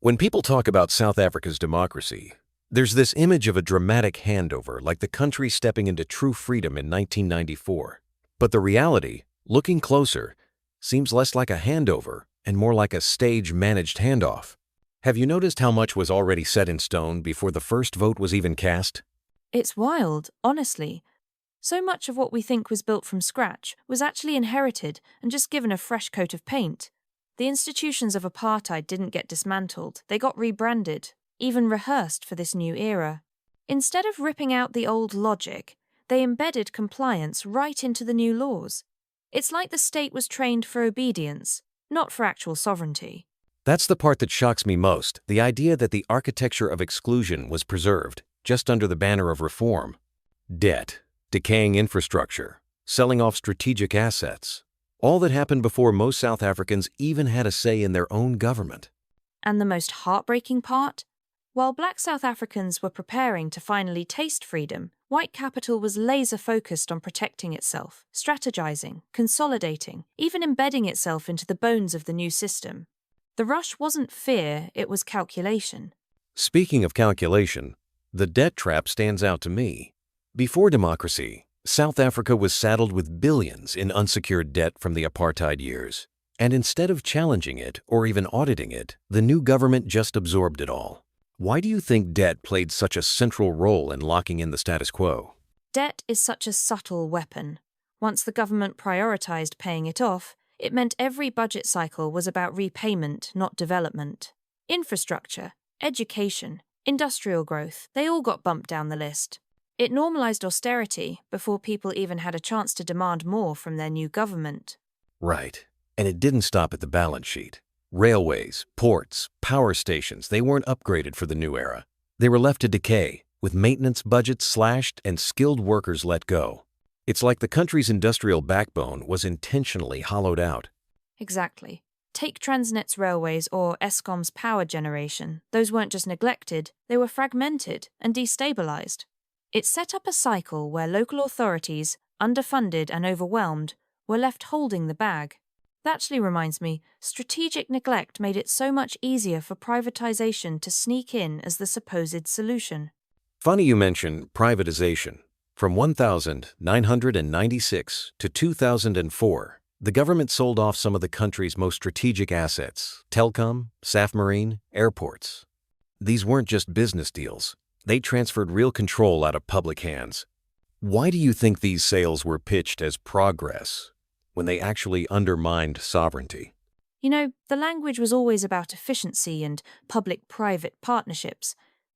When people talk about South Africa's democracy, there's this image of a dramatic handover like the country stepping into true freedom in 1994. But the reality, looking closer, seems less like a handover and more like a stage-managed handoff. Have you noticed how much was already set in stone before the first vote was even cast? It's wild, honestly. So much of what we think was built from scratch was actually inherited and just given a fresh coat of paint. The institutions of apartheid didn't get dismantled, they got rebranded, even rehearsed for this new era. Instead of ripping out the old logic, they embedded compliance right into the new laws. It's like the state was trained for obedience, not for actual sovereignty. That's the part that shocks me most, the idea that the architecture of exclusion was preserved, just under the banner of reform. Debt, decaying infrastructure, selling off strategic assets. All that happened before most South Africans even had a say in their own government. And the most heartbreaking part? While black South Africans were preparing to finally taste freedom, white capital was laser-focused on protecting itself, strategizing, consolidating, even embedding itself into the bones of the new system. The rush wasn't fear, it was calculation. Speaking of calculation, the debt trap stands out to me. Before democracy, South Africa was saddled with billions in unsecured debt from the apartheid years. And instead of challenging it or even auditing it, the new government just absorbed it all. Why do you think debt played such a central role in locking in the status quo? Debt is such a subtle weapon. Once the government prioritized paying it off, it meant every budget cycle was about repayment, not development. Infrastructure, education, industrial growth, they all got bumped down the list. It normalized austerity before people even had a chance to demand more from their new government. Right. And it didn't stop at the balance sheet. Railways, ports, power stations, they weren't upgraded for the new era. They were left to decay, with maintenance budgets slashed and skilled workers let go. It's like the country's industrial backbone was intentionally hollowed out. Exactly. Take Transnet's railways or Eskom's power generation. Those weren't just neglected, they were fragmented and destabilized. It set up a cycle where local authorities, underfunded and overwhelmed, were left holding the bag. That actually reminds me, strategic neglect made it so much easier for privatization to sneak in as the supposed solution. Funny you mention privatization. From 1996 to 2004, the government sold off some of the country's most strategic assets, telecom, Safmarine, airports. These weren't just business deals. They transferred real control out of public hands. Why do you think these sales were pitched as progress when they actually undermined sovereignty? You know, the language was always about efficiency and public-private partnerships,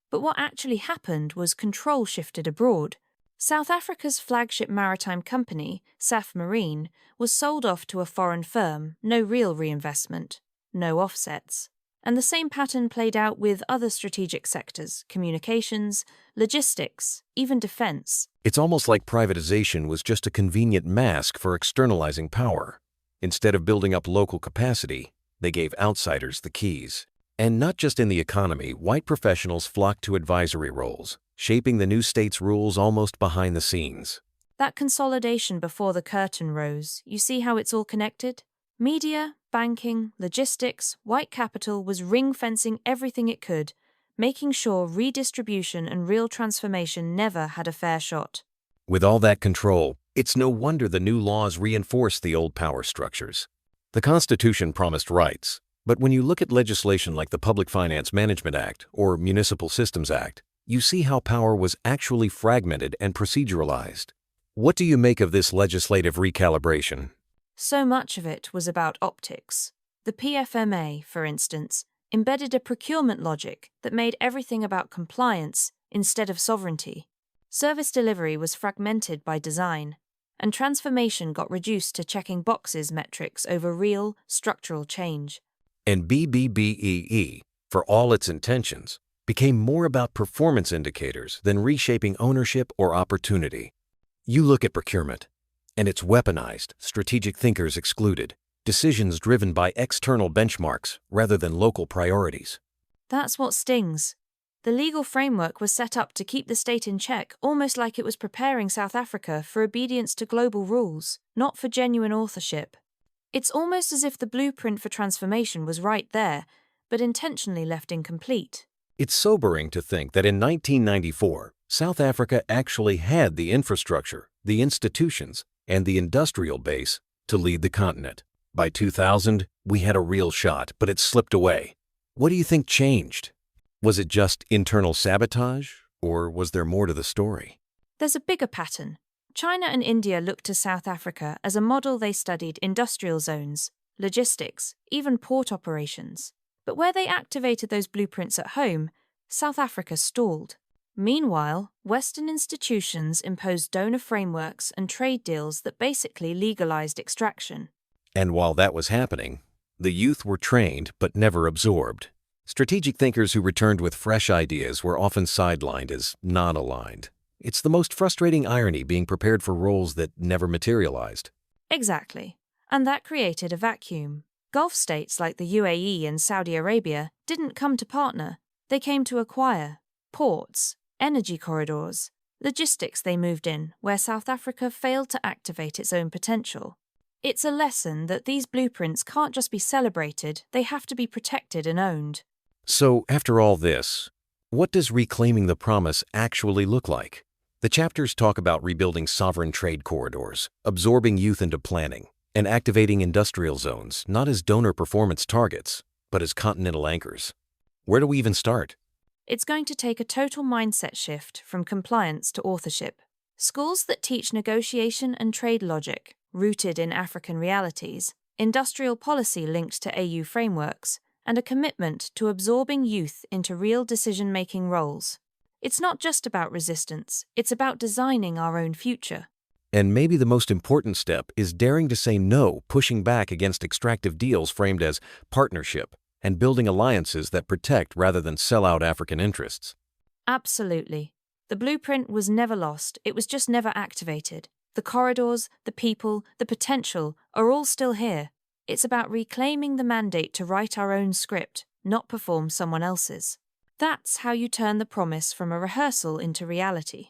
but what actually happened was control shifted abroad. South Africa's flagship maritime company, Safmarine, was sold off to a foreign firm, no real reinvestment, no offsets. And the same pattern played out with other strategic sectors, communications, logistics, even defense. It's almost like privatization was just a convenient mask for externalizing power. Instead of building up local capacity, they gave outsiders the keys. And not just in the economy, white professionals flocked to advisory roles, shaping the new state's rules almost behind the scenes. That consolidation before the curtain rose, you see how it's all connected? Media, banking, logistics, white capital was ring-fencing everything it could, making sure redistribution and real transformation never had a fair shot. With all that control, it's no wonder the new laws reinforced the old power structures. The Constitution promised rights, but when you look at legislation like the Public Finance Management Act or Municipal Systems Act, you see how power was actually fragmented and proceduralized. What do you make of this legislative recalibration? So much of it was about optics. The PFMA, for instance, embedded a procurement logic that made everything about compliance instead of sovereignty. Service delivery was fragmented by design, and transformation got reduced to checking boxes metrics over real, structural change. And BBBEE, for all its intentions, became more about performance indicators than reshaping ownership or opportunity. You look at procurement, and it's weaponized, strategic thinkers excluded, decisions driven by external benchmarks rather than local priorities. That's what stings. The legal framework was set up to keep the state in check, almost like it was preparing South Africa for obedience to global rules, not for genuine authorship. It's almost as if the blueprint for transformation was right there, but intentionally left incomplete. It's sobering to think that in 1994, South Africa actually had the infrastructure, the institutions, and the industrial base to lead the continent. By 2000, we had a real shot, but it slipped away. What do you think changed? Was it just internal sabotage, or was there more to the story? There's a bigger pattern. China and India looked to South Africa as a model. They studied industrial zones, logistics, even port operations. But where they activated those blueprints at home, South Africa stalled. Meanwhile, Western institutions imposed donor frameworks and trade deals that basically legalized extraction. And while that was happening, the youth were trained but never absorbed. Strategic thinkers who returned with fresh ideas were often sidelined as non-aligned. It's the most frustrating irony, being prepared for roles that never materialized. Exactly. And that created a vacuum. Gulf states like the UAE and Saudi Arabia didn't come to partner. They came to acquire. Ports, energy corridors, logistics they moved in, where South Africa failed to activate its own potential. It's a lesson that these blueprints can't just be celebrated, they have to be protected and owned. So, after all this, what does reclaiming the promise actually look like? The chapters talk about rebuilding sovereign trade corridors, absorbing youth into planning, and activating industrial zones not as donor performance targets, but as continental anchors. Where do we even start? It's going to take a total mindset shift from compliance to authorship. Schools that teach negotiation and trade logic, rooted in African realities, industrial policy linked to AU frameworks, and a commitment to absorbing youth into real decision-making roles. It's not just about resistance, it's about designing our own future. And maybe the most important step is daring to say no, pushing back against extractive deals framed as partnership, and building alliances that protect rather than sell out African interests. Absolutely. The blueprint was never lost, it was just never activated. The corridors, the people, the potential are all still here. It's about reclaiming the mandate to write our own script, not perform someone else's. That's how you turn the promise from a rehearsal into reality.